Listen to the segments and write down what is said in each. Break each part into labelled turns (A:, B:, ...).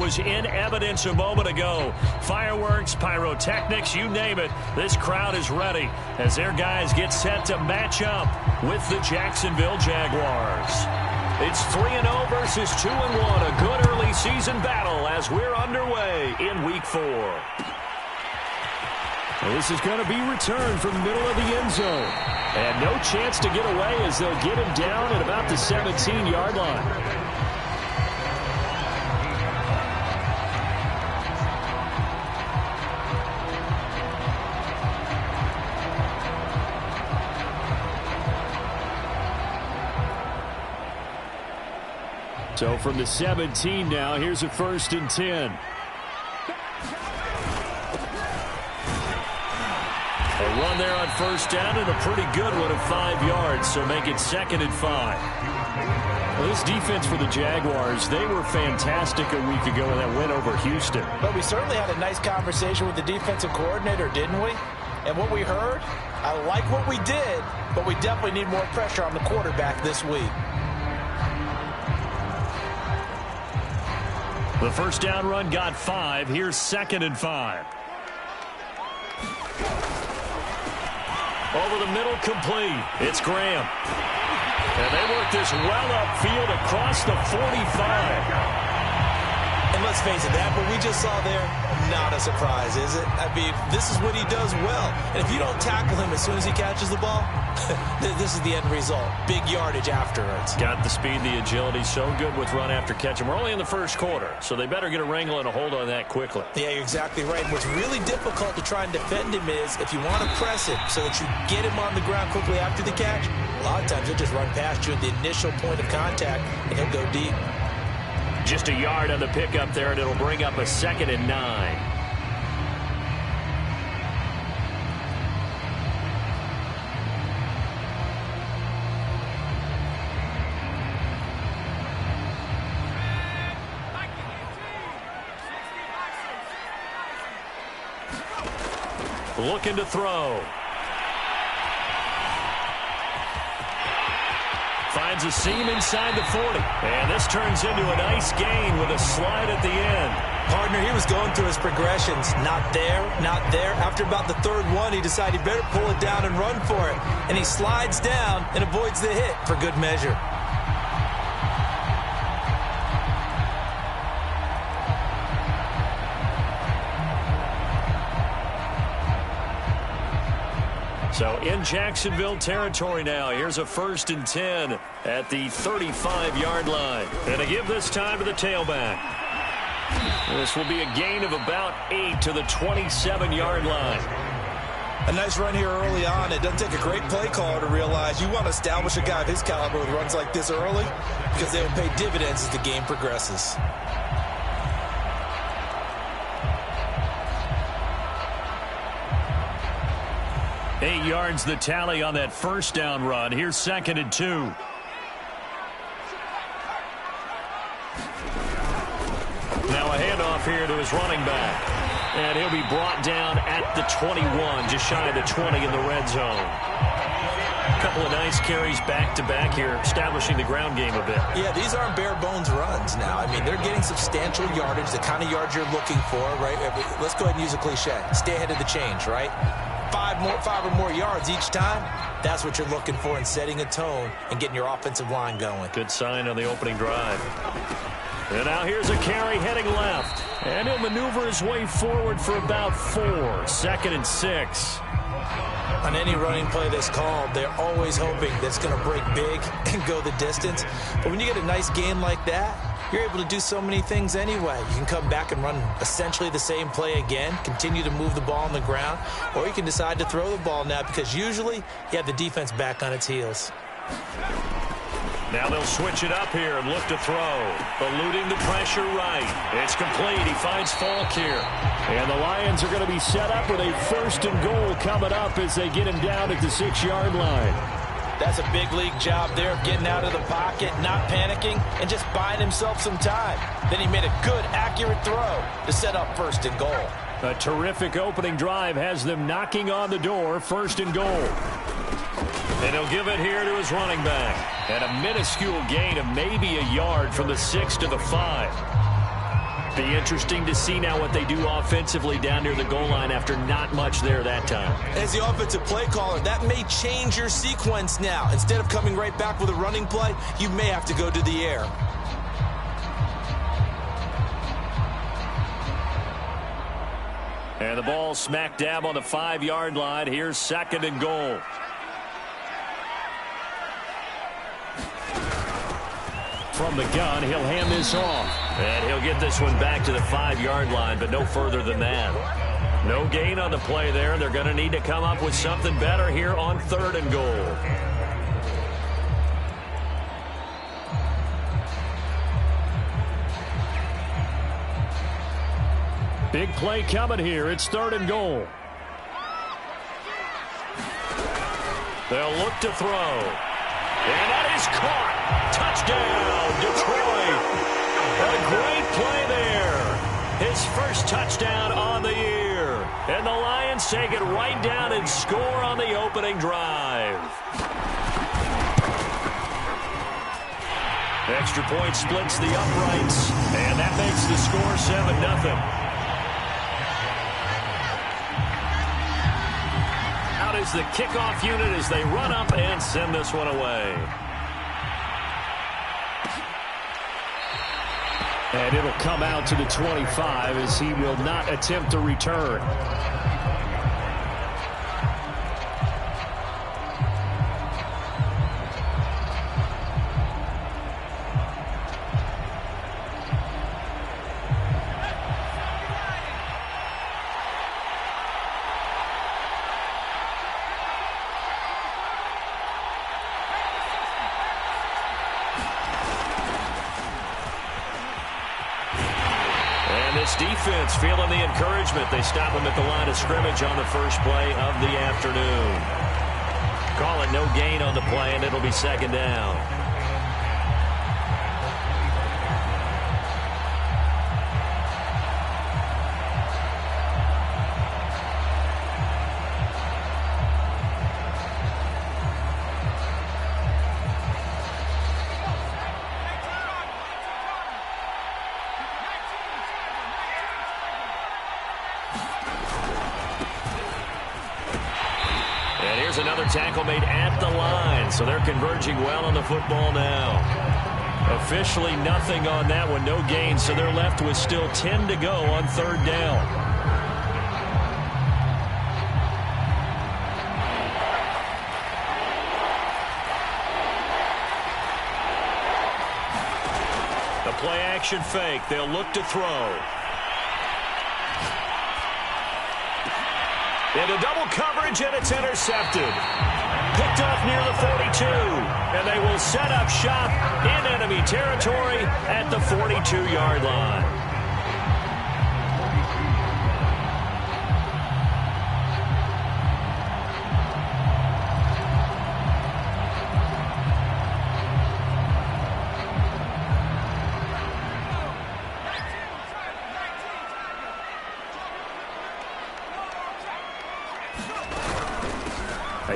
A: was in evidence a moment ago. Fireworks, pyrotechnics, you name it. This crowd is ready as their guys get set to match up with the Jacksonville Jaguars. It's 3-0 versus 2-1. A good early season battle as we're underway in Week 4.
B: Well, this is going to be returned from the middle of the end zone. And no chance to get away as they'll get him down at about the 17-yard line. So from the 17 now, here's a 1st and 10.
A: A run there on 1st down and a pretty good one of 5 yards, so make it 2nd and 5.
B: Well, this defense for the Jaguars, they were fantastic a week ago in that win over Houston.
C: But we certainly had a nice conversation with the defensive coordinator, didn't we? And what we heard, I like what we did, but we definitely need more pressure on the quarterback this week.
A: The 1st down run got 5. Here's 2nd and 5. Over the middle, complete. It's Graham. And they work this well upfield across the 45.
C: And let's face it, that what we just saw there, not a surprise, is it? I mean, this is what he does well. And if you don't tackle him as soon as he catches the ball, this is the end result. Big yardage afterwards.
A: Got the speed, the agility, so good with run after catch. And we're only in the 1st quarter, so they better get a wrangle and a hold on that quickly.
C: Yeah, you're exactly right. And what's really difficult to try and defend him is if you want to press him so that you get him on the ground quickly after the catch, a lot of times he'll just run past you at the initial point of contact, and he'll go deep.
A: Just a yard on the pickup there, and it'll bring up a 2nd and 9. Looking to throw. Finds a seam inside the 40. And this turns into a nice gain with a slide at the end.
C: Partner, he was going through his progressions. Not there, not there. After about the 3rd one, he decided he better pull it down and run for it. And he slides down and avoids the hit for good measure.
A: So in Jacksonville territory now. Here's a 1st and 10 at the 35-yard line. And a give this time to the tailback. This will be a gain of about 8 to the 27-yard line.
C: A nice run here early on. It doesn't take a great play caller to realize you want to establish a guy of his caliber with runs like this early because they will pay dividends as the game progresses.
A: Eight yards the tally on that 1st down run. Here's 2nd and 2. Now a handoff here to his running back. And he'll be brought down at the 21, just shy of the 20 in the red zone. A couple of nice carries back-to-back here, establishing the ground game a bit.
C: Yeah, these aren't bare-bones runs now. I mean, they're getting substantial yardage, the kind of yards you're looking for, right? Let's go ahead and use a cliche. Stay ahead of the change, right? 5 or more yards each time, that's what you're looking for in setting a tone and getting your offensive line going.
A: Good sign on the opening drive. And now here's a carry heading left. And he'll maneuver his way forward for about 4. 2nd and 6.
C: On any running play that's called, they're always hoping that it's going to break big and go the distance. But when you get a nice gain like that, you're able to do so many things anyway. You can come back and run essentially the same play again, continue to move the ball on the ground, or you can decide to throw the ball now because usually you have the defense back on its heels.
A: Now they'll switch it up here and look to throw. Eluding the pressure right. It's complete. He finds Falk here.
B: And the Lions are going to be set up with a 1st and goal coming up as they get him down at the 6-yard line.
C: That's a big league job there of getting out of the pocket, not panicking, and just buying himself some time. Then he made a good, accurate throw to set up 1st and goal.
B: A terrific opening drive has them knocking on the door, 1st and goal.
A: And he'll give it here to his running back. And a minuscule gain of maybe a yard from the 6 to the 5. Be interesting to see now what they do offensively down near the goal line after not much there that time.
C: As the offensive play caller, that may change your sequence now. Instead of coming right back with a running play, you may have to go to the air.
A: And the ball smack dab on the 5-yard line. Here's 2nd and goal.
B: From the gun, he'll hand this off.
A: And he'll get this one back to the 5-yard line, but no further than that. No gain on the play there. They're going to need to come up with something better here on 3rd and goal.
B: Big play coming here. It's 3rd and goal.
A: They'll look to throw. And that is caught. Touchdown, Detroit. A great play there. His first touchdown on the year. And the Lions take it right down and score on the opening drive. Extra point splits the uprights. And that makes the score 7-0. Is the kickoff unit as they run up and send this one away.
B: And it'll come out to the 25 as he will not attempt to return.
A: Defense feeling the encouragement. They stop him at the line of scrimmage on the first play of the afternoon. Call it no gain on the play, and it'll be 2nd down. Another tackle made at the line, so they're converging well on the football now. Officially nothing on that one, no gain, so they're left with still 10 to go on 3rd down. The play action fake, they'll look to throw. Into double coverage, and it's intercepted. Picked off near the 42, and they will set up shop in enemy territory at the 42-yard line.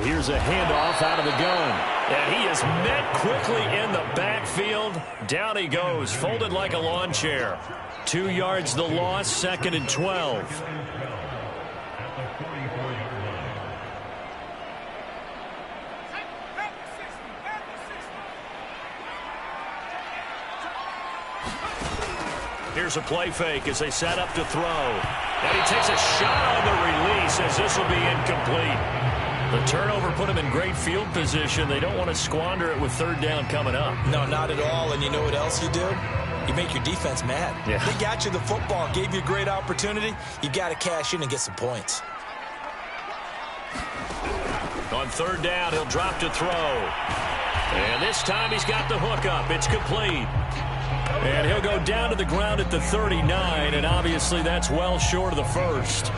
B: Here's a handoff out of the gun.
A: And he is met quickly in the backfield. Down he goes, folded like a lawn chair. 2 yards the loss, 2nd and 12. Here's a play fake as they set up to throw. And he takes a shot on the release as this will be incomplete. The turnover put him in great field position. They don't want to squander it with 3rd down coming up.
C: No, not at all. And you know what else you do? You make your defense mad.
B: Yeah.
C: They got you the football, gave you a great opportunity. You got to cash in and get some points.
A: On 3rd down, he'll drop to throw. And this time he's got the hook up. It's complete. And he'll go down to the ground at the 39, and obviously that's well short of the first.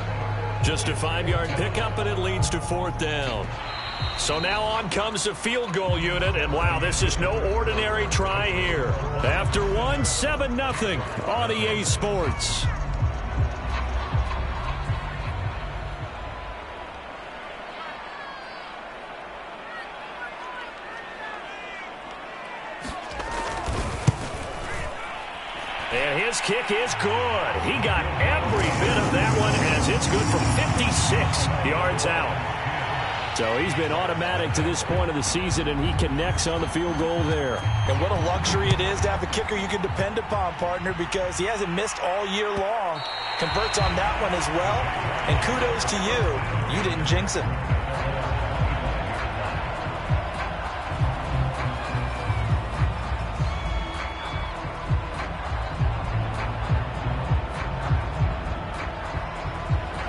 A: Just a 5-yard pickup, and it leads to 4th down. So now on comes the field goal unit, and wow, this is no ordinary try here. After one, 7-0 on EA Sports. And his This kick is good. He got every bit of that one as it's good from 56 yards out. So he's been automatic to this point of the season, and he connects on the field goal there.
C: And what a luxury it is to have a kicker you can depend upon, partner, because he hasn't missed all year long. Converts on that one as well. And kudos to you. You didn't jinx him.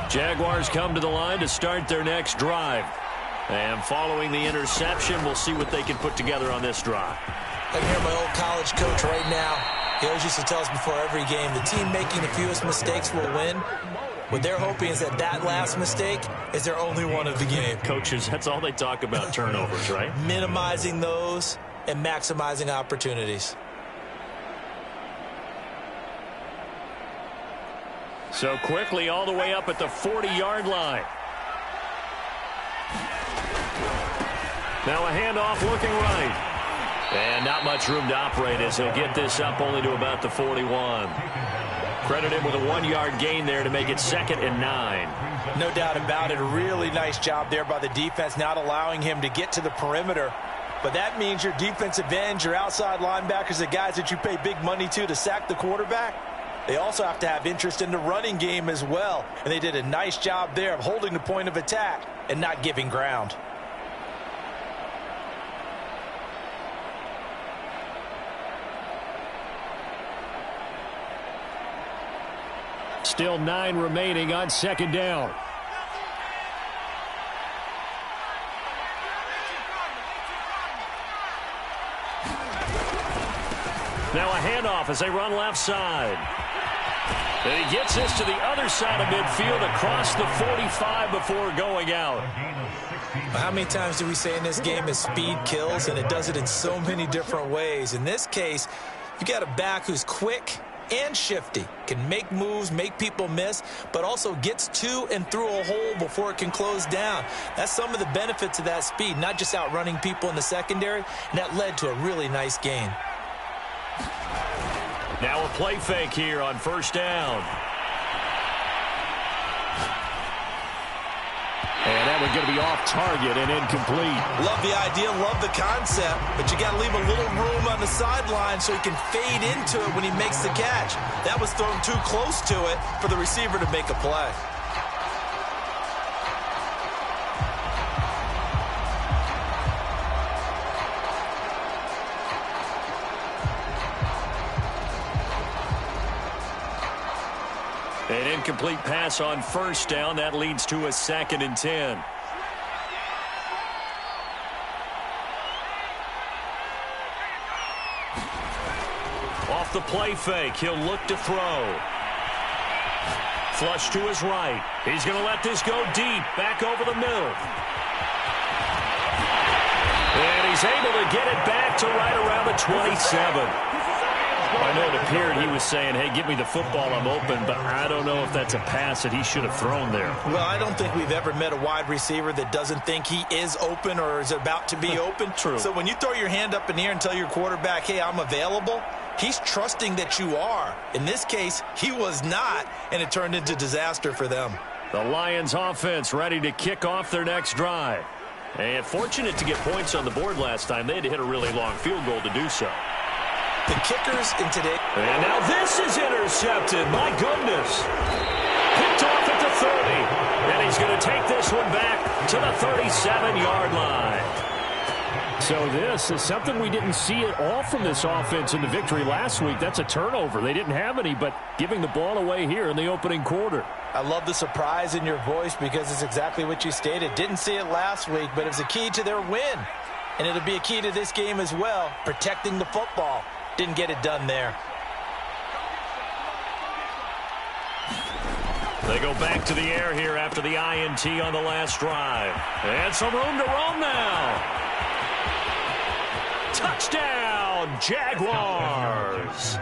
A: Jaguars come to the line to start their next drive. And following the interception, we'll see what they can put together on this drive.
C: I can hear my old college coach right now. He always used to tell us before every game, the team making the fewest mistakes will win. What they're hoping is that that last mistake is their only one of the game.
A: Coaches, that's all they talk about, turnovers, right?
C: Minimizing those and maximizing opportunities.
A: So quickly all the way up at the 40-yard line. Now a handoff looking right. And not much room to operate as he'll get this up only to about the 41. Credit him with a 1-yard gain there to make it 2nd and 9.
C: No doubt about it. A really nice job there by the defense, not allowing him to get to the perimeter. But that means your defensive ends, your outside linebackers, the guys that you pay big money to sack the quarterback, they also have to have interest in the running game as well. And they did a nice job there of holding the point of attack and not giving ground.
B: Still 9 remaining on 2nd down.
A: Now a handoff as they run left side. And he gets this to the other side of midfield across the 45 before going out.
C: How many times do we say in this game is speed kills, and it does it in so many different ways. In this case, you got a back who's quick and shifty, can make moves, make people miss, but also gets to and through a hole before it can close down. That's some of the benefits of that speed, not just outrunning people in the secondary, and that led to a really nice gain.
A: Now a play fake here on 1st down.
B: And that one's going to be off target and incomplete.
C: Love the idea, love the concept, but you got to leave a little room on the sideline so he can fade into it when he makes the catch. That was thrown too close to it for the receiver to make a play.
A: An incomplete pass on 1st down. That leads to a 2nd and 10. Off the play fake, he'll look to throw. Flush to his right. He's going to let this go deep, back over the middle. And he's able to get it back to right around the 27. I know it appeared he was saying, hey, give me the football, I'm open, but I don't know if that's a pass that he should have thrown there.
C: Well, I don't think we've ever met a wide receiver that doesn't think he is open or is about to be open.
A: True.
C: So when you throw your hand up in the air and tell your quarterback, hey, I'm available, he's trusting that you are. In this case, he was not, and it turned into disaster for them.
A: The Lions offense ready to kick off their next drive. And fortunate to get points on the board last time. They had to hit a really long field goal to do so.
C: The kickers in today.
A: And now this is intercepted. My goodness. Picked off at the 30. And he's going to take this one back to the 37-yard line.
B: So this is something we didn't see at all from this offense in the victory last week. That's a turnover. They didn't have any, but giving the ball away here in the opening quarter.
C: I love the surprise in your voice because it's exactly what you stated. Didn't see it last week, but it was a key to their win. And it'll be a key to this game as well, protecting the football. Didn't get it done there.
A: They go back to the air here after the INT on the last drive. And some room to roam now. Touchdown, Jaguars.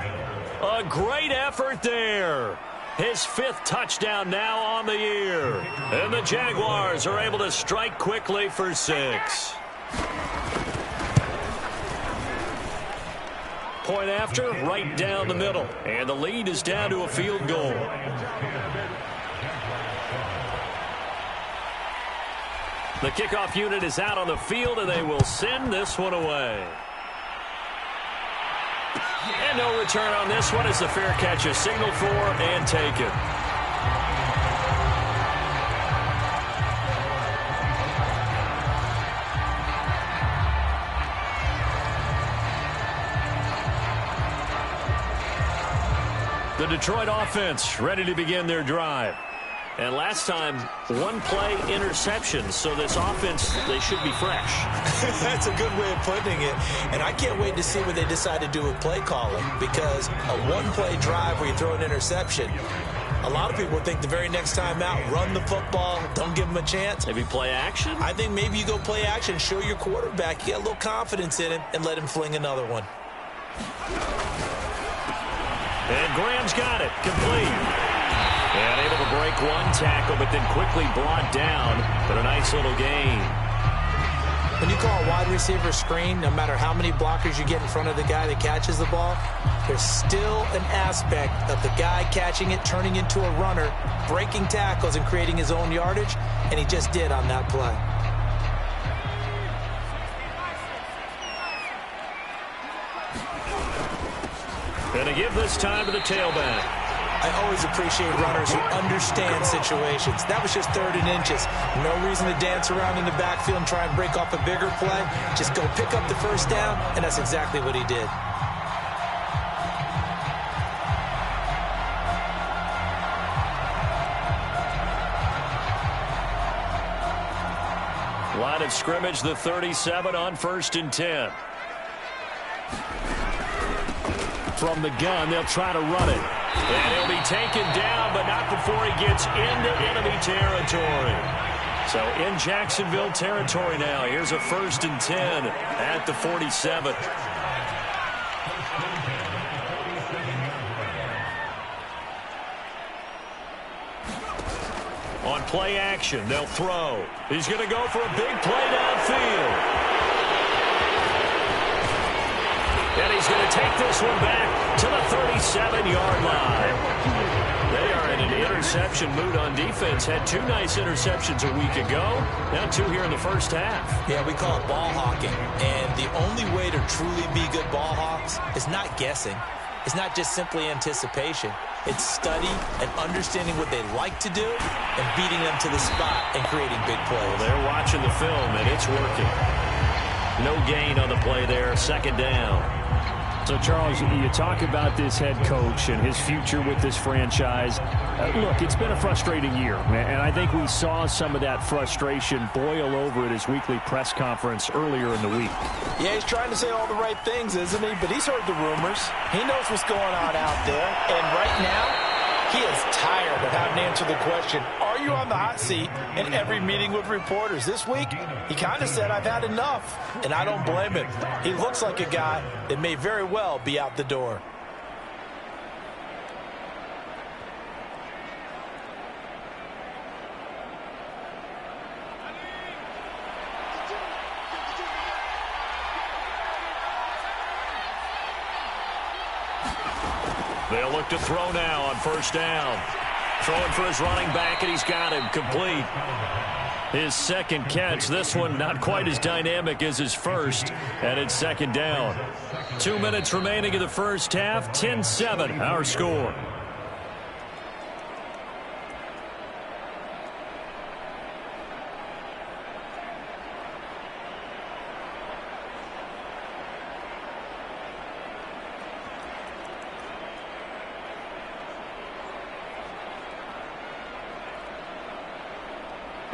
A: A great effort there. His 5th touchdown now on the year. And the Jaguars are able to strike quickly for 6. Point after, right down the middle. And the lead is down to a field goal. The kickoff unit is out on the field, and they will send this one away. And no return on this one as the fair catch is signaled for and taken. The Detroit offense ready to begin their drive. And last time, one play interception. So this offense, they should be fresh.
C: That's a good way of putting it. And I can't wait to see what they decide to do with play calling. Because a one-play drive where you throw an interception, a lot of people think the very next time out, run the football, don't give them a chance.
A: Maybe play action?
C: I think maybe you go play action, show your quarterback, you get a little confidence in him, and let him fling another one.
A: And Graham's got it. Complete. And able to break one tackle, but then quickly brought down. But a nice little gain.
C: When you call a wide receiver screen, no matter how many blockers you get in front of the guy that catches the ball, there's still an aspect of the guy catching it, turning into a runner, breaking tackles and creating his own yardage, and he just did on that play.
A: And to give this time to the tailback.
C: I always appreciate runners who understand situations. That was just 3rd and inches. No reason to dance around in the backfield and try and break off a bigger play. Just go pick up the first down, and that's exactly what he did.
A: Line of scrimmage, the 37 on 1st and 10. From the gun, they'll try to run it. And he'll be taken down, but not before he gets into enemy territory. So in Jacksonville territory now. Here's a 1st and 10 at the 47. On play action, they'll throw. He's going to go for a big play downfield. And he's going to take this one back to the 37-yard line. They are in an interception mood on defense. Had 2 nice interceptions a week ago. Now 2 here in the first half.
C: Yeah, we call it ball hawking. And the only way to truly be good ball hawks is not guessing. It's not just simply anticipation. It's study and understanding what they like to do and beating them to the spot and creating big plays.
A: Well, they're watching the film, and it's working. No gain on the play there. 2nd down.
B: So, Charles, you talk about this head coach and his future with this franchise. Look, it's been a frustrating year, and I think we saw some of that frustration boil over at his weekly press conference earlier in the week.
D: Yeah, he's trying to say all the right things, isn't he? But he's heard the rumors. He knows what's going on out there. And right now, he is tired of having to answer the question, are you on the hot seat in every meeting with reporters? This week, he kind of said, I've had enough. And I don't blame him. He looks like a guy that may very well be out the door.
A: They'll look to throw now on 1st down. Throwing for his running back, and he's got him complete. His 2nd catch. This one not quite as dynamic as his first, and it's 2nd down. 2 minutes remaining in the first half. 10-7, our score.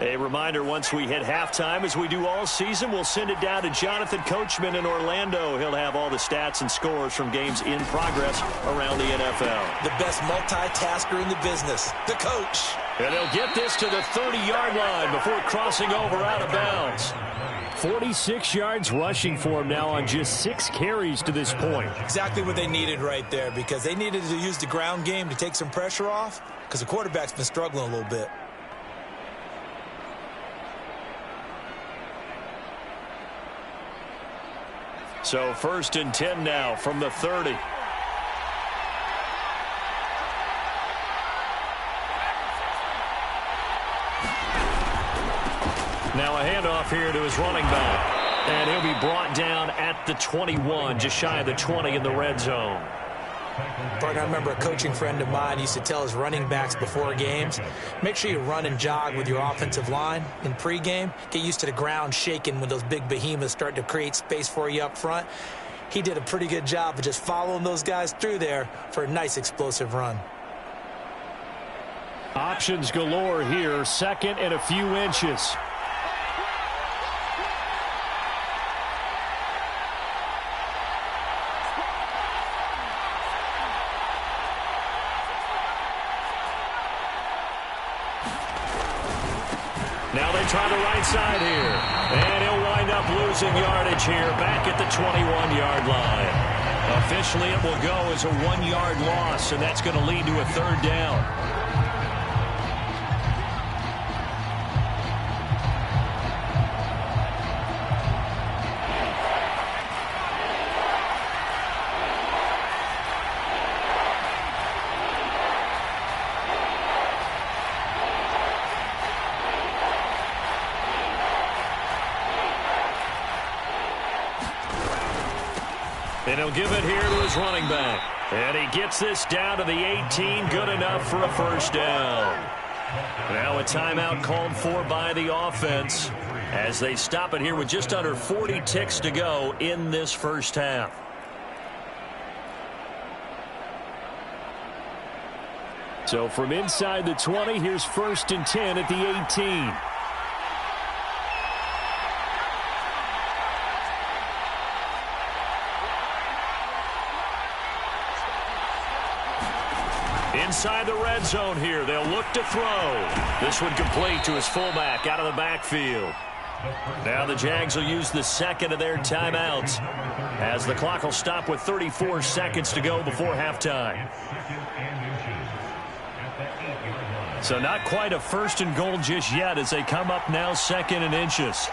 A: A reminder, once we hit halftime, as we do all season, we'll send it down to Jonathan Coachman in Orlando. He'll have all the stats and scores from games in progress around the NFL.
C: The best multitasker in the business, the coach.
A: And they'll get this to the 30-yard line before crossing over out of bounds.
B: 46 yards rushing for him now on just 6 carries to this point.
C: Exactly what they needed right there, because they needed to use the ground game to take some pressure off, because the quarterback's been struggling a little bit.
A: So 1st and 10 now from the 30. Now a handoff here to his running back. And he'll be brought down at the 21, just shy of the 20 in the red zone.
C: Partner, I remember a coaching friend of mine used to tell his running backs before games, make sure you run and jog with your offensive line in pregame. Get used to the ground shaking when those big behemoths start to create space for you up front. He did a pretty good job of just following those guys through there for a nice explosive run.
B: Options galore here, 2nd and a few inches.
A: Now they try the right side here. And he'll wind up losing yardage here back at the 21-yard line. Officially, it will go as a 1-yard loss, and that's going to lead to a 3rd down. And he'll give it here to his running back. And he gets this down to the 18. Good enough for a 1st down. Now a timeout called for by the offense as they stop it here with just under 40 ticks to go in this 1st half.
B: So from inside the 20, here's 1st and 10 at the 18.
A: Inside the red zone here, they'll look to throw. This one complete to his fullback out of the backfield. Now the Jags will use the 2nd of their timeouts as the clock will stop with 34 seconds to go before halftime. So not quite a 1st and goal just yet as they come up now 2nd and inches.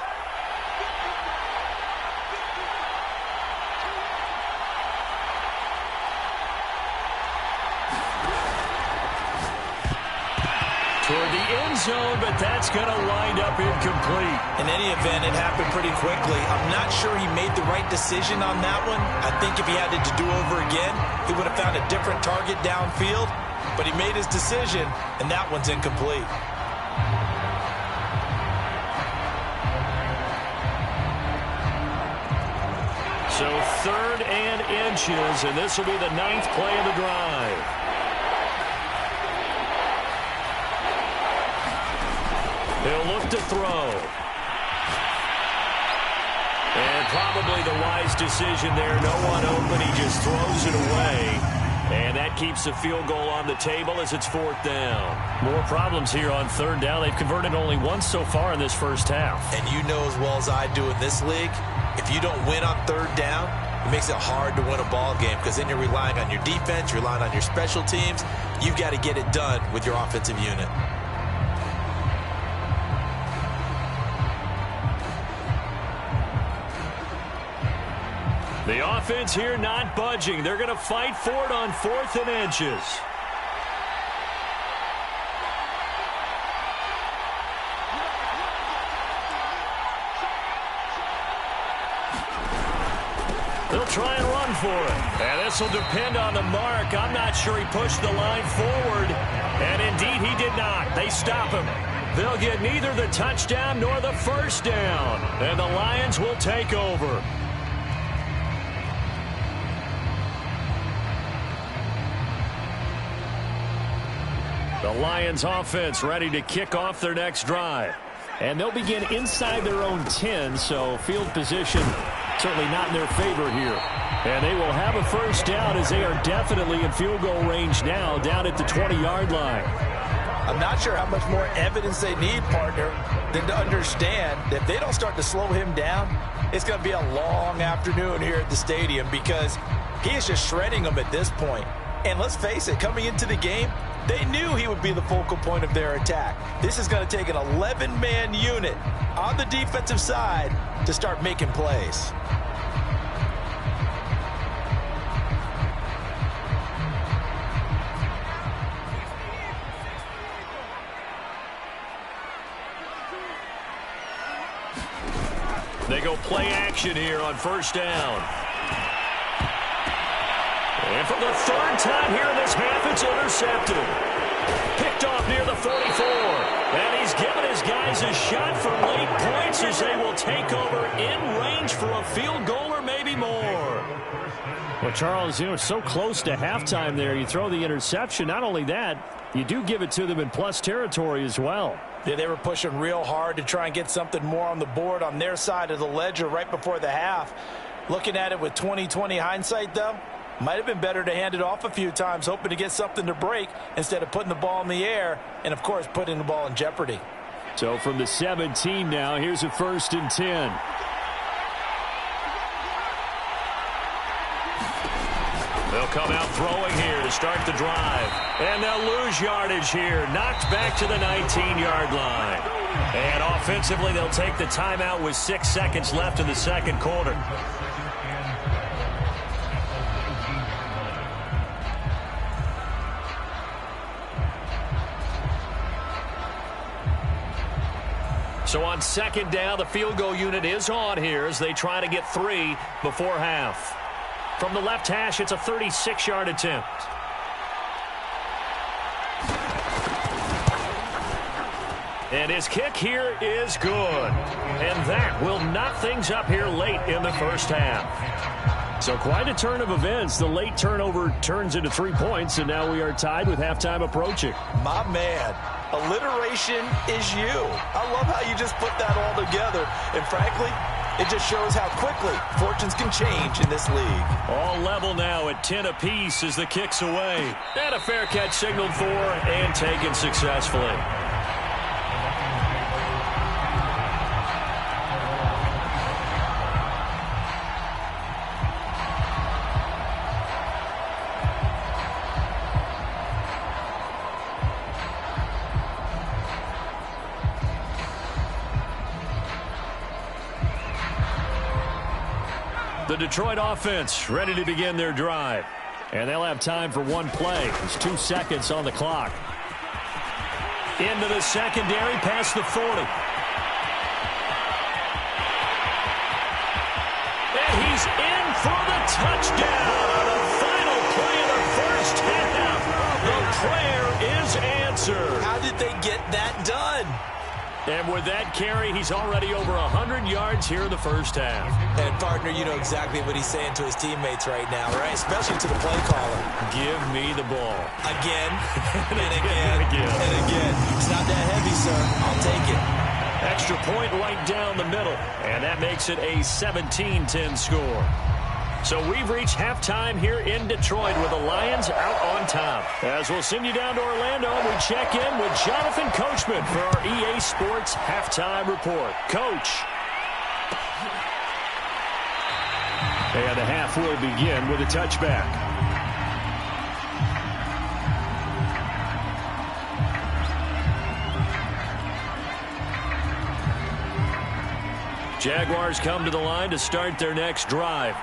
A: Toward the end zone, but that's going to wind up incomplete.
C: In any event, it happened pretty quickly. I'm not sure he made the right decision on that one. I think if he had it to do over again, he would have found a different target downfield. But he made his decision, and that one's incomplete.
A: So 3rd and inches, and this will be the 9th play of the drive. He'll look to throw. And probably the wise decision there. No one open. He just throws it away. And that keeps the field goal on the table as it's 4th down. More problems here on 3rd down. They've converted only once so far in this 1st half.
C: And you know as well as I do in this league, if you don't win on 3rd down, it makes it hard to win a ball game because then you're relying on your defense, you're relying on your special teams. You've got to get it done with your offensive unit.
A: The offense here not budging. They're going to fight for it on 4th and inches. They'll try and run for it. And this will depend on the mark. I'm not sure he pushed the line forward. And indeed he did not. They stop him. They'll get neither the touchdown nor the 1st down. And the Lions will take over. The Lions offense ready to kick off their next drive.
B: And they'll begin inside their own 10, so field position certainly not in their favor here. And they will have a 1st down as they are definitely in field goal range now down at the 20-yard line.
D: I'm not sure how much more evidence they need, partner, than to understand that if they don't start to slow him down, it's going to be a long afternoon here at the stadium because he is just shredding them at this point. And let's face it, coming into the game, they knew he would be the focal point of their attack. This is going to take an 11-man unit on the defensive side to start making plays.
A: They go play action here on first down. And for the third time here in this half, it's intercepted. Picked off near the 44. And he's given his guys a shot for late points as they will take over in range for a field goal or maybe more.
B: Well, Charles, it's so close to halftime there. You throw the interception. Not only that, you do give it to them in plus territory as well.
D: Yeah, they were pushing real hard to try and get something more on the board on their side of the ledger right before the half. Looking at it with 20/20 hindsight, though, might have been better to hand it off a few times, hoping to get something to break instead of putting the ball in the air and, of course, putting the ball in jeopardy.
B: So from the 17 now, here's a 1st and 10.
A: They'll come out throwing here to start the drive. And they'll lose yardage here. Knocked back to the 19-yard line. And offensively, they'll take the timeout with 6 seconds left in the second quarter. So on second down, the field goal unit is on here as they try to get 3 before half. From the left hash, it's a 36-yard attempt. And his kick here is good. And that will knock things up here late in the first half.
B: So quite a turn of events. The late turnover turns into 3 points, and now we are tied with halftime approaching.
D: My man, alliteration is you. I love how you just put that all together. And frankly, it just shows how quickly fortunes can change in this league.
A: All level now at 10 apiece as the kick's away. And a fair catch signaled for and taken successfully. The Detroit offense ready to begin their drive.
B: And they'll have time for one play. There's 2 seconds on the clock.
A: Into the secondary, past the 40. And he's in for the touchdown on the final play of the first half. The prayer is answered.
C: How did they get that done?
A: And with that carry, he's already over 100 yards here in the first half.
C: And, partner, you know exactly what he's saying to his teammates right now, right? Especially to the play caller.
A: Give me the ball.
C: Again, and again, and again. It's not that heavy, sir. I'll take it.
A: Extra point right down the middle. And that makes it a 17-10 score. So we've reached halftime here in Detroit with the Lions out on top. As we'll send you down to Orlando, we check in with Jonathan Coachman for our EA Sports Halftime Report. Coach.
B: And the half will begin with a touchback.
A: Jaguars come to the line to start their next drive.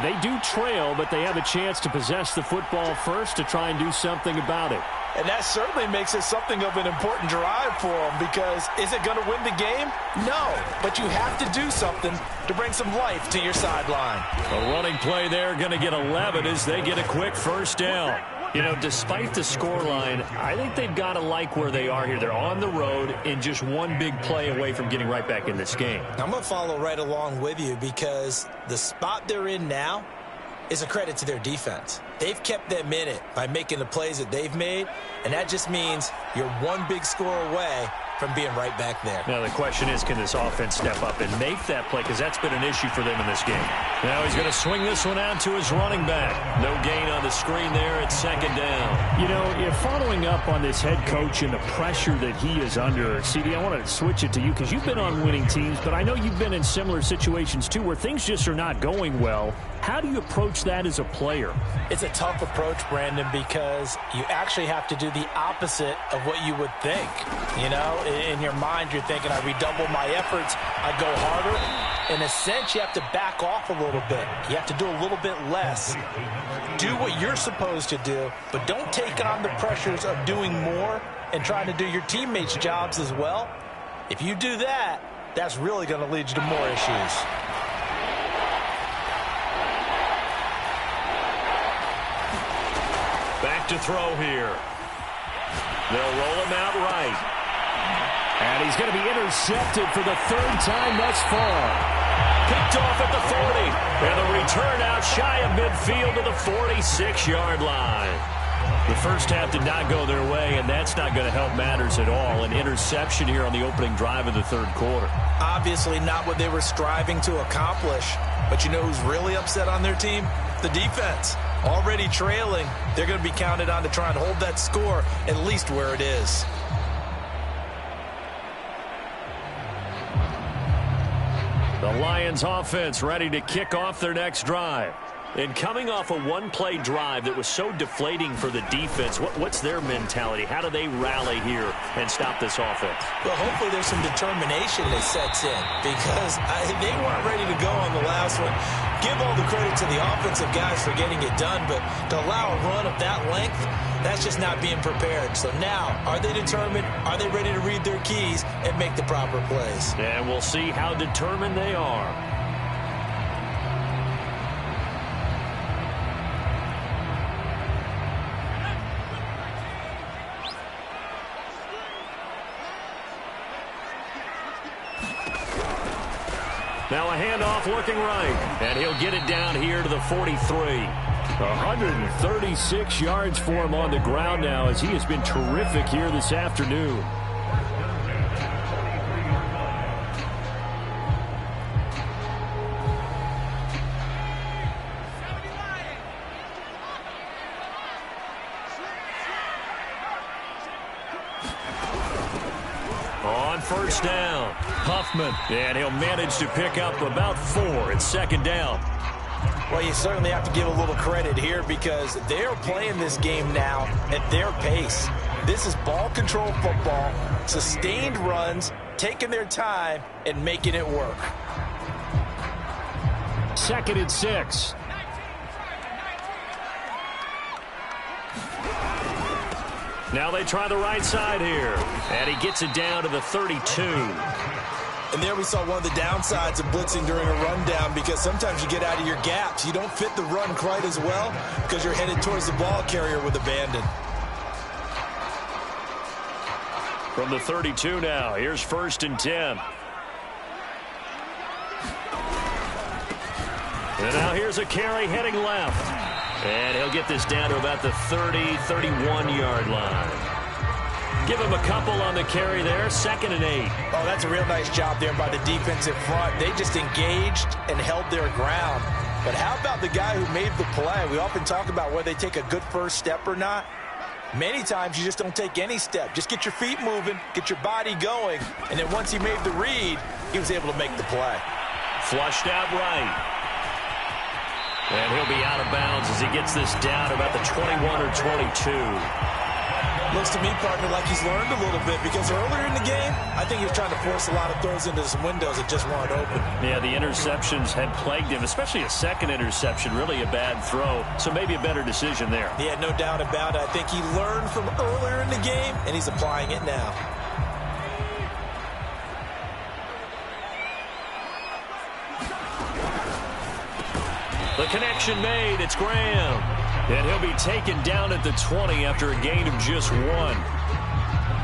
B: They do trail, but they have a chance to possess the football first to try and do something about it.
D: And that certainly makes it something of an important drive for them, because is it going to win the game? No, but you have to do something to bring some life to your sideline.
A: A running play there, going to get 11 as they get a quick first down. You know, despite the scoreline, I think they've got to like where they are here. They're on the road and just one big play away from getting right back in this game.
C: I'm going to follow right along with you, because the spot they're in now is a credit to their defense. They've kept them in it by making the plays that they've made, and that just means you're one big score away from being right back there.
A: Now the question is, can this offense step up and make that play? Because that's been an issue for them in this game. Now he's going to swing this one out to his running back. No gain on the screen there at second down.
B: You know, following up on this head coach and the pressure that he is under, CD, I want to switch it to you because you've been on winning teams, but I know you've been in similar situations too where things just are not going well. How do you approach that as a player?
D: It's a tough approach, Brandon, because you actually have to do the opposite of what you would think. You know, in your mind, you're thinking, I redouble my efforts, I go harder. In a sense, you have to back off a little bit. You have to do a little bit less. Do what you're supposed to do, but don't take on the pressures of doing more and trying to do your teammates' jobs as well. If you do that, that's really going to lead you to more issues.
A: Back to throw here. They'll roll him out right.
B: And he's going to be intercepted for the third time thus far.
A: Picked off at the 40. And the return out shy of midfield to the 46-yard line. The first half did not go their way, and that's not going to help matters at all. An interception here on the opening drive of the third quarter.
C: Obviously not what they were striving to accomplish. But you know who's really upset on their team? The defense. Already trailing. They're going to be counted on to try and hold that score at least where it is.
A: The Lions offense ready to kick off their next drive. And coming off a one-play drive that was so deflating for the defense, what's their mentality? How do they rally here and stop this offense?
C: Well, hopefully there's some determination that sets in because they weren't ready to go on the last one. Give all the credit to the offensive guys for getting it done, but to allow a run of that length, that's just not being prepared. So now, are they determined? Are they ready to read their keys and make the proper plays?
A: And we'll see how determined they are. Now a handoff looking right, and he'll get it down here to the 43.
B: 136 yards for him on the ground now as he has been terrific here this afternoon.
A: On first down, Huffman, and he'll manage to pick up about 4 at second down.
D: Well, you certainly have to give a little credit here because they're playing this game now at their pace. This is ball control football, sustained runs, taking their time, and making it work.
B: 2nd and 6.
A: Now they try the right side here, and he gets it down to the 32.
C: And there we saw one of the downsides of blitzing during a rundown because sometimes you get out of your gaps. You don't fit the run quite as well because you're headed towards the ball carrier with abandon.
A: From the 32 now, here's 1st and 10. And now here's a carry heading left. And he'll get this down to about the 30, 31-yard line. Give him a couple on the carry there. 2nd and 8.
D: Oh, that's a real nice job there by the defensive front. They just engaged and held their ground. But how about the guy who made the play? We often talk about whether they take a good first step or not. Many times you just don't take any step. Just get your feet moving, get your body going, and then once he made the read, he was able to make the play.
A: Flushed out right. And he'll be out of bounds as he gets this down about the 21 or 22.
C: Looks to me, partner, like he's learned a little bit because earlier in the game, I think he was trying to force a lot of throws into some windows that just weren't open.
A: Yeah, the interceptions had plagued him, especially a second interception, really a bad throw. So maybe a better decision there.
C: Yeah, no doubt about it. I think he learned from earlier in the game, and he's applying it now.
A: The connection made. It's Graham. And he'll be taken down at the 20 after a gain of just 1.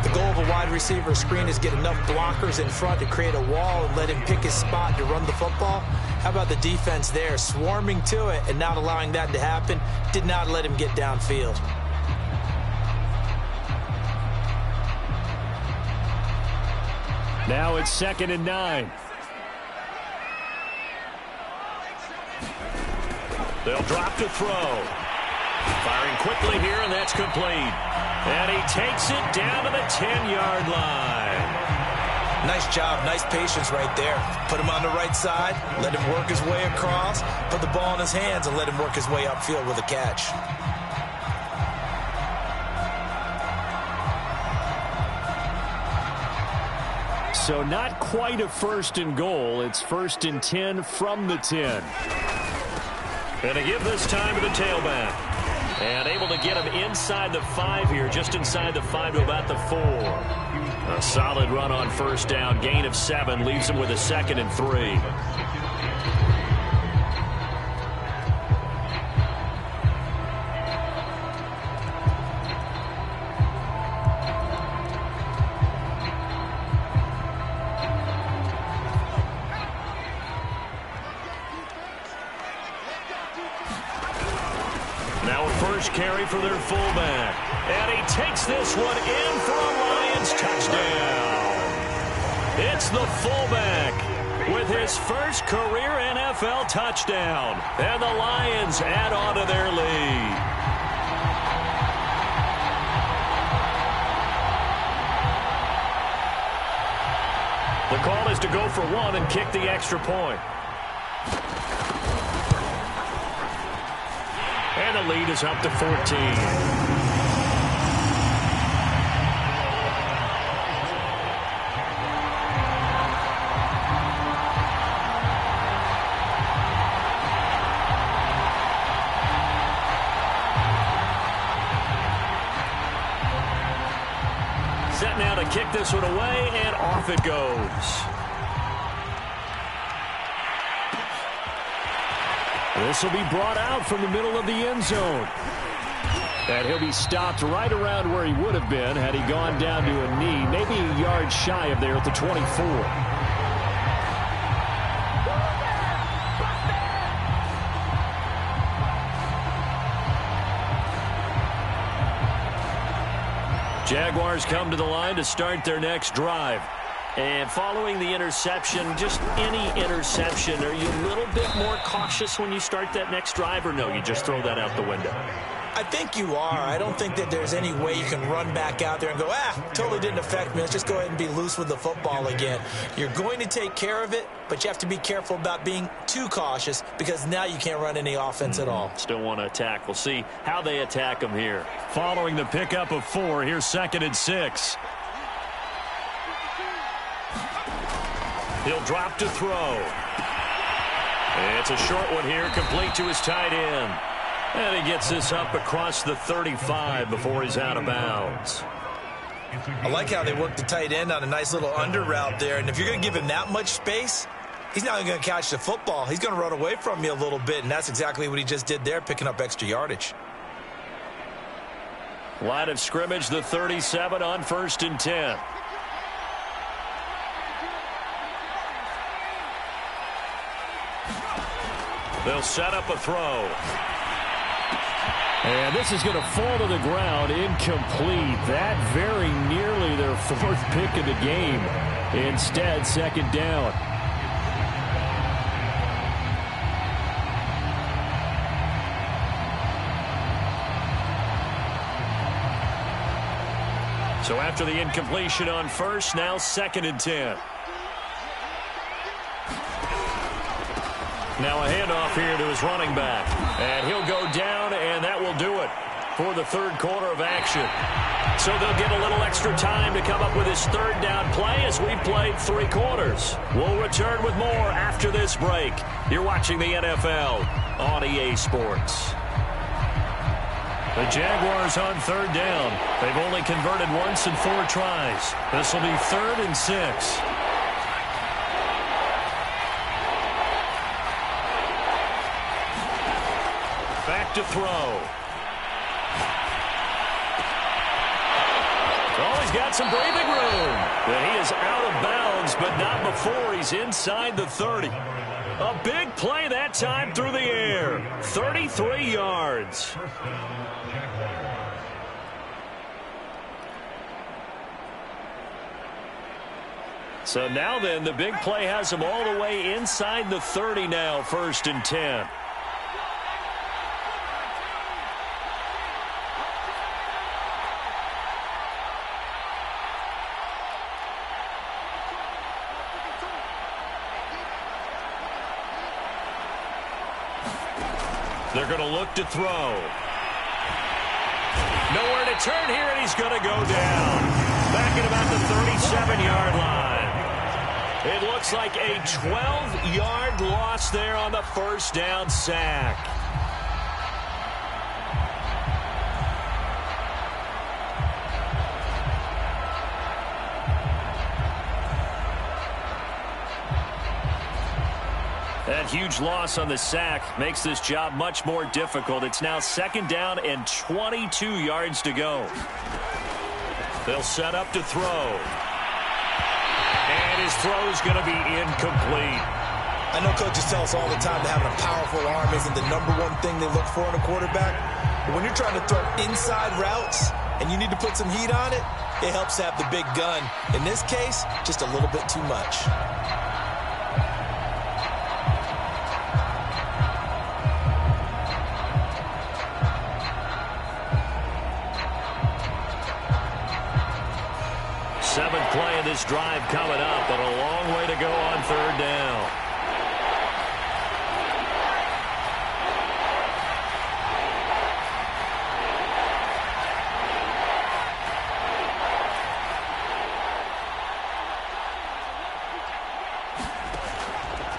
C: The goal of a wide receiver screen is get enough blockers in front to create a wall and let him pick his spot to run the football. How about the defense there, swarming to it and not allowing that to happen? Did not let him get downfield.
B: Now it's 2nd and 9.
A: They'll drop to throw. Firing quickly here, and that's complete. And he takes it down to the 10-yard line.
C: Nice job, nice patience right there. Put him on the right side, let him work his way across, put the ball in his hands, and let him work his way upfield with a catch.
B: So not quite a 1st and goal. It's 1st and 10 from the 10.
A: And to give this time to the tailback. And able to get him inside the 5 here, just inside the 5 to about the 4. A solid run on first down, gain of 7, leaves him with a 2nd and 3.
B: Carry for their fullback. And he takes this one in for a Lions touchdown. It's the fullback with his first career NFL touchdown. And the Lions add on to their lead. The call is to go for 1 and kick the extra point. And the lead is up to 14. Set now to kick this one away, and off it goes. This will be brought out from the middle of the end zone. And he'll be stopped right around where he would have been had he gone down to a knee, maybe a yard shy of there at the 24. Jaguars come to the line to start their next drive. And following the interception, just any interception, are you a little bit more cautious when you start that next drive, or no, you just throw that out the window?
C: I think you are. I don't think that there's any way you can run back out there and go, totally didn't affect me. Let's just go ahead and be loose with the football again. You're going to take care of it, but you have to be careful about being too cautious because now you can't run any offense at all.
B: Still want to attack. We'll see how they attack them here. Following the pickup of 4, here's 2nd and 6. He'll drop to throw. It's a short one here, complete to his tight end. And he gets this up across the 35 before he's out of bounds.
C: I like how they work the tight end on a nice little under route there. And if you're going to give him that much space, he's not going to catch the football. He's going to run away from you a little bit, and that's exactly what he just did there, picking up extra yardage.
B: Line of scrimmage, the 37 on 1st and 10. They'll set up a throw. And this is going to fall to the ground, incomplete. That very nearly their 4th pick of the game. Instead, 2nd down. So after the incompletion on 1st, now 2nd and 10. Now a handoff here to his running back. And he'll go down, and that will do it for the 3rd quarter of action. So they'll get a little extra time to come up with his 3rd down play as we played 3 quarters. We'll return with more after this break. You're watching the NFL on EA Sports. The Jaguars on 3rd down. They've only converted once in 4 tries. This will be 3rd and 6. Back to throw. Oh, he's got some breathing room. And he is out of bounds, but not before he's inside the 30. A big play that time through the air. 33 yards. So now then, the big play has him all the way inside the 30 now, 1st and 10. They're going to look to throw. Nowhere to turn here, and he's going to go down. Back at about the 37-yard line. It looks like a 12-yard loss there on the 1st down sack.
A: That huge loss on the sack makes this job much more difficult. It's now 2nd down and 22 yards to go. They'll set up to throw. And his throw's going to be incomplete.
C: I know coaches tell us all the time that having a powerful arm isn't the #1 thing they look for in a quarterback. But when you're trying to throw inside routes and you need to put some heat on it, it helps to have the big gun. In this case, just a little bit too much.
A: Seventh play of this drive coming up, but a long way to go on 3rd down.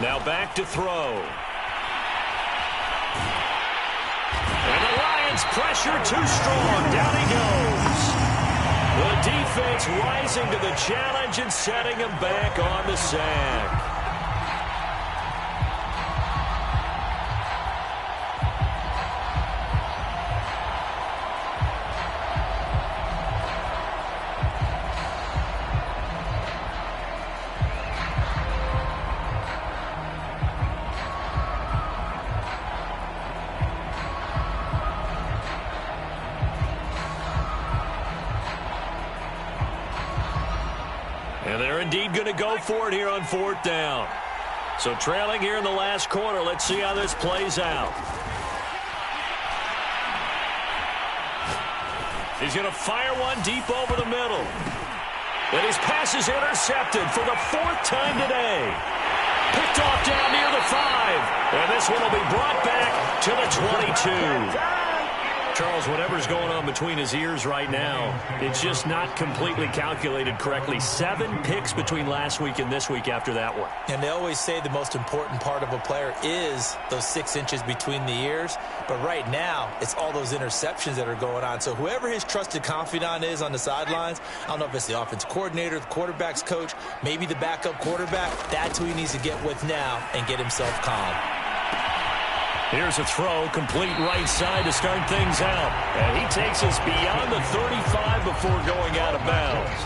A: Now back to throw. And the Lions pressure too strong. Down he goes. The defense rising to the challenge and setting him back on the sack. And they're indeed going to go for it here on 4th down. So trailing here in the last quarter. Let's see how this plays out. He's going to fire one deep over the middle. And his pass is intercepted for the 4th time today. Picked off down near the 5. And this one will be brought back to the 22. Charles, whatever's going on between his ears right now, it's just not completely calculated correctly. 7 picks between last week and this week after that one.
C: And they always say the most important part of a player is those 6 inches between the ears. But right now, it's all those interceptions that are going on. So whoever his trusted confidant is on the sidelines, I don't know if it's the offensive coordinator, the quarterback's coach, maybe the backup quarterback, that's who he needs to get with now and get himself calm.
A: Here's a throw, complete right side to start things out. And he takes us beyond the 35 before going out of bounds.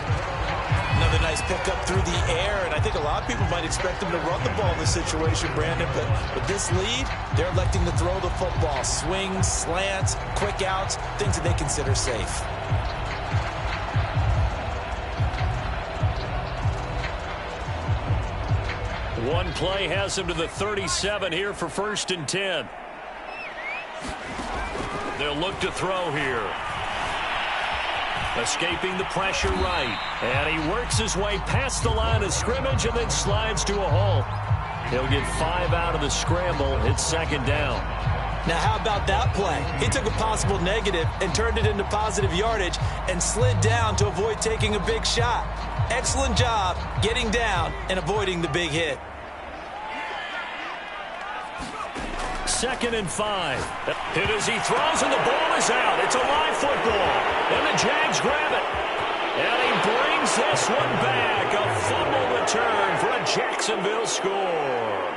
C: Another nice pickup through the air, and I think a lot of people might expect him to run the ball in this situation, Brandon. But with this lead, they're electing to throw the football. Swings, slants, quick outs, things that they consider safe.
A: One play has him to the 37 here for 1st and 10. They'll look to throw here. Escaping the pressure right. And he works his way past the line of scrimmage and then slides to a halt. He'll get 5 out of the scramble. It's 2nd down.
C: Now, how about that play? He took a possible negative and turned it into positive yardage and slid down to avoid taking a big shot. Excellent job getting down and avoiding the big hit.
A: 2nd and 5. Hit as he throws, and the ball is out. It's a live football. And the Jags grab it. And he brings this one back. A fumble return for a Jacksonville score.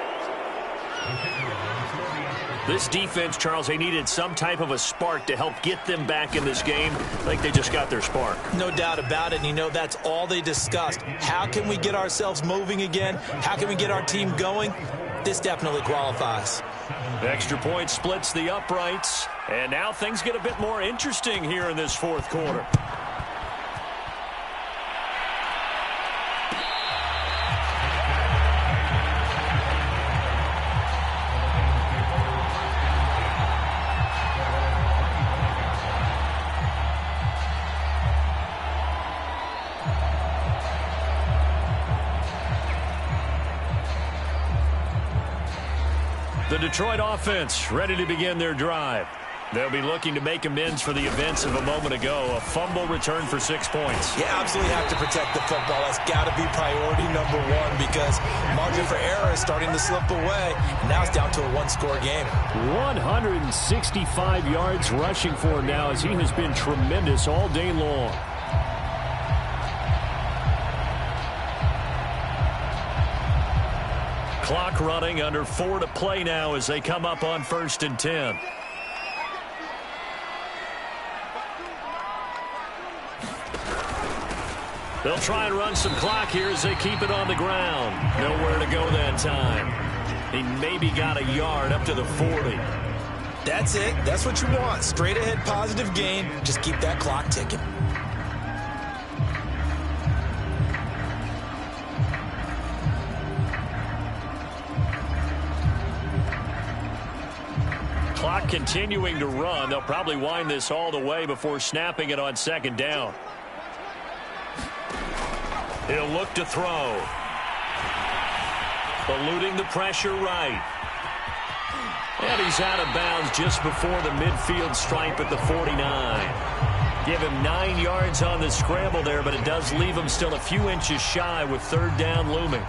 A: This defense, Charles, they needed some type of a spark to help get them back in this game. I think they just got their spark.
C: No doubt about it, and you know that's all they discussed. How can we get ourselves moving again? How can we get our team going? This definitely qualifies.
A: Extra point splits the uprights, and now things get a bit more interesting here in this 4th quarter. The Detroit offense ready to begin their drive. They'll be looking to make amends for the events of a moment ago. A fumble return for 6 points.
C: You absolutely have to protect the football. That's got to be priority #1 because margin for error is starting to slip away. And now it's down to a 1-score game.
B: 165 yards rushing for him now as he has been tremendous all day long.
A: Clock running, under 4 to play now as they come up on 1st and 10. They'll try and run some clock here as they keep it on the ground. Nowhere to go that time. He maybe got a yard up to the 40.
C: That's it. That's what you want. Straight ahead positive gain. Just keep that clock ticking.
A: Clock continuing to run. They'll probably wind this all the way before snapping it on 2nd down. He'll look to throw. Eluding the pressure right. And he's out of bounds just before the midfield stripe at the 49. Give him 9 yards on the scramble there, but it does leave him still a few inches shy with 3rd down looming.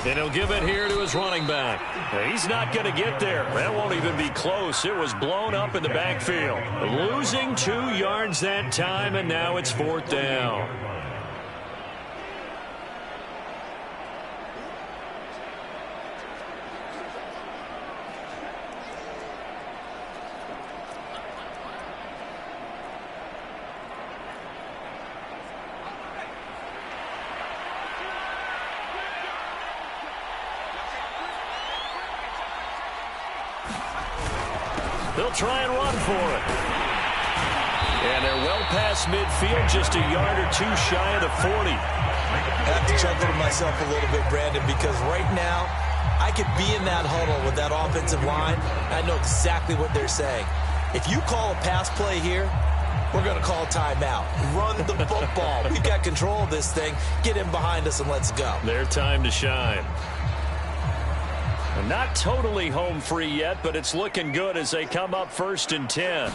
A: And he'll give it here to his running back. He's not going to get there. That won't even be close. It was blown up in the backfield. Losing 2 yards that time, and now it's 4th down. They'll try and run for it. And they're well past midfield, just a yard or 2 shy of the 40.
C: I have to chuckle to myself a little bit, Brandon, because right now I could be in that huddle with that offensive line. I know exactly what they're saying. If you call a pass play here, we're going to call timeout. Run the football. We've got control of this thing. Get in behind us and let's go.
A: Their time to shine. Not totally home free yet, but it's looking good as they come up 1st and 10.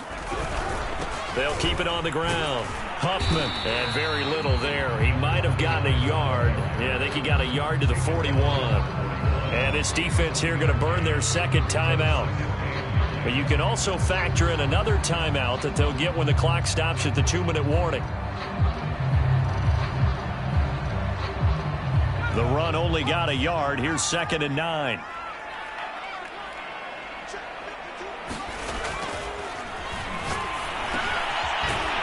A: They'll keep it on the ground. Huffman, and very little there. He might have gotten a yard. Yeah, I think he got a yard to the 41. And this defense here going to burn their 2nd timeout. But you can also factor in another timeout that they'll get when the clock stops at the 2-minute warning. The run only got a yard. Here's 2nd and 9.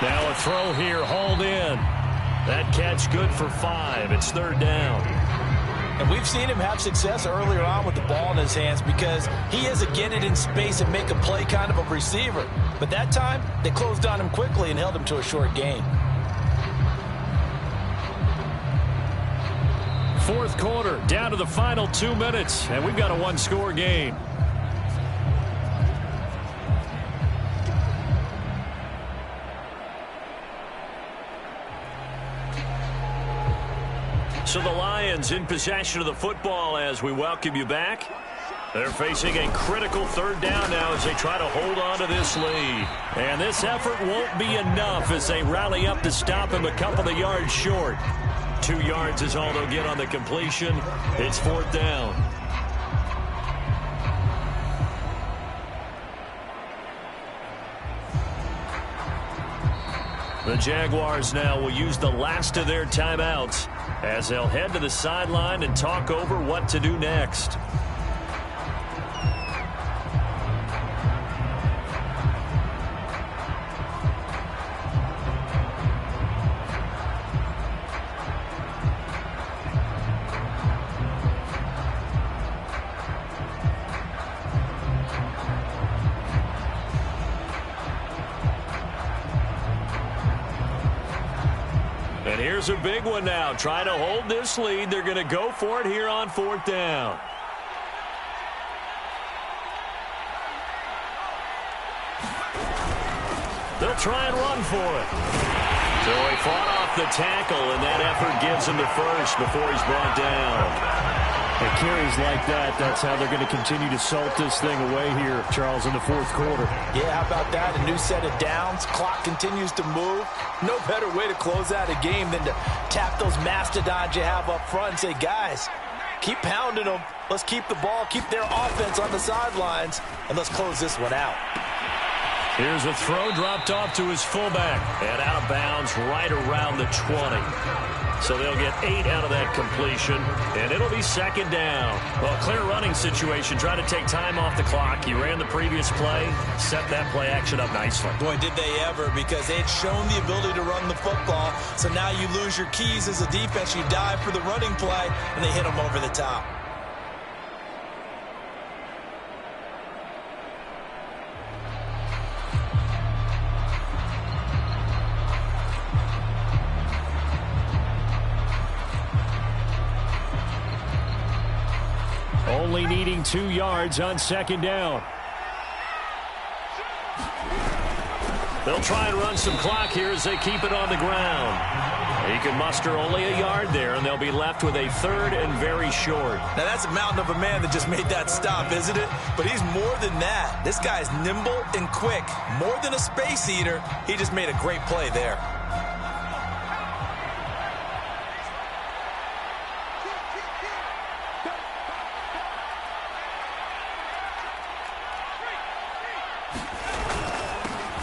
A: Now a throw here, hauled in. That catch good for 5. It's 3rd down.
D: And we've seen him have success earlier on with the ball in his hands because he is a get it in space and make a play kind of a receiver. But that time, they closed on him quickly and held him to a short gain.
A: 4th quarter, down to the final 2 minutes, and we've got a 1-score game. So the Lions in possession of the football as we welcome you back. They're facing a critical 3rd down now as they try to hold on to this lead. And this effort won't be enough as they rally up to stop him a couple of yards short. 2 yards is all they'll get on the completion. It's 4th down. The Jaguars now will use the last of their timeouts as they'll head to the sideline and talk over what to do next. And here's a big one now. Trying to hold this lead. They're going to go for it here on 4th down. They'll try and run for it. So he fought off the tackle, and that effort gives him the first before he's brought down.
B: And carries like that, that's how they're going to continue to salt this thing away here, Charles, in the 4th quarter.
D: Yeah, how about that? A new set of downs. Clock continues to move. No better way to close out a game than to tap those mastodons you have up front and say, guys, Keep pounding them. Let's keep the ball, keep their offense on the sidelines, and let's close this one out.
A: Here's a throw dropped off to his fullback and out of bounds right around the 20. So they'll get 8 out of that completion, and it'll be second down. Well, clear running situation. Try to take time off the clock. You ran the previous play, set that play action up nicely.
C: Boy, did they ever, because they had shown the ability to run the football. So now you lose your keys as a defense. You dive for the running play, and they hit them over the top.
B: Only needing 2 yards on second down.
A: They'll try and run some clock here as they keep it on the ground. He can muster only a yard there, and they'll be left with a 3rd and very short.
C: Now, that's a mountain of a man that just made that stop, isn't it? But he's more than that. This guy's nimble and quick. More than a space eater. He just made a great play there.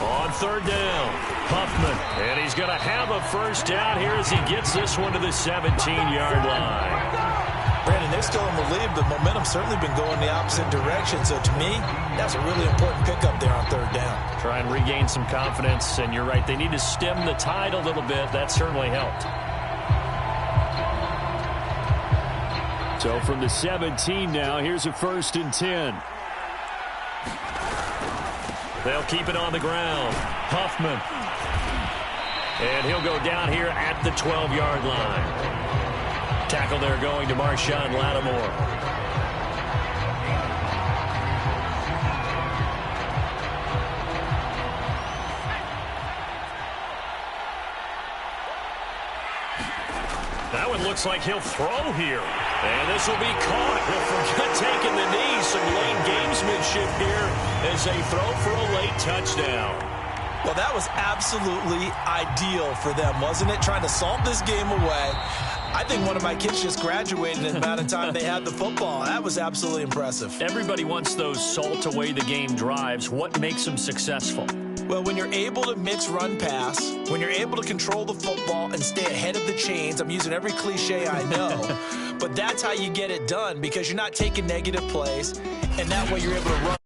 A: On third down, Huffman, and he's going to have a first down here as he gets this one to the 17-yard line.
C: Brandon, they're still in the lead, but momentum's certainly been going the opposite direction. So to me, that's a really important pickup there on third down.
B: Try and regain some confidence, and you're right, they need to stem the tide a little bit. That certainly helped. So from the 17 now, here's a 1st and 10.
A: They'll keep it on the ground. Huffman. And he'll go down here at the 12-yard line. Tackle there going to Marshawn Lattimore. That one looks like he'll throw here. And this will be caught. He'll forget taking the knee. Some late gamesmanship here as they throw for a late touchdown.
C: Well, that was absolutely ideal for them, wasn't it? Trying to salt this game away. I think one of my kids just graduated in the amount of time they had the football. That was absolutely impressive.
B: Everybody wants those salt away the game drives. What makes them successful?
C: Well, when you're able to mix run pass, when you're able to control the football and stay ahead of the chains, I'm using every cliche I know, but that's how you get it done, because you're not taking negative plays, and that way you're able to run.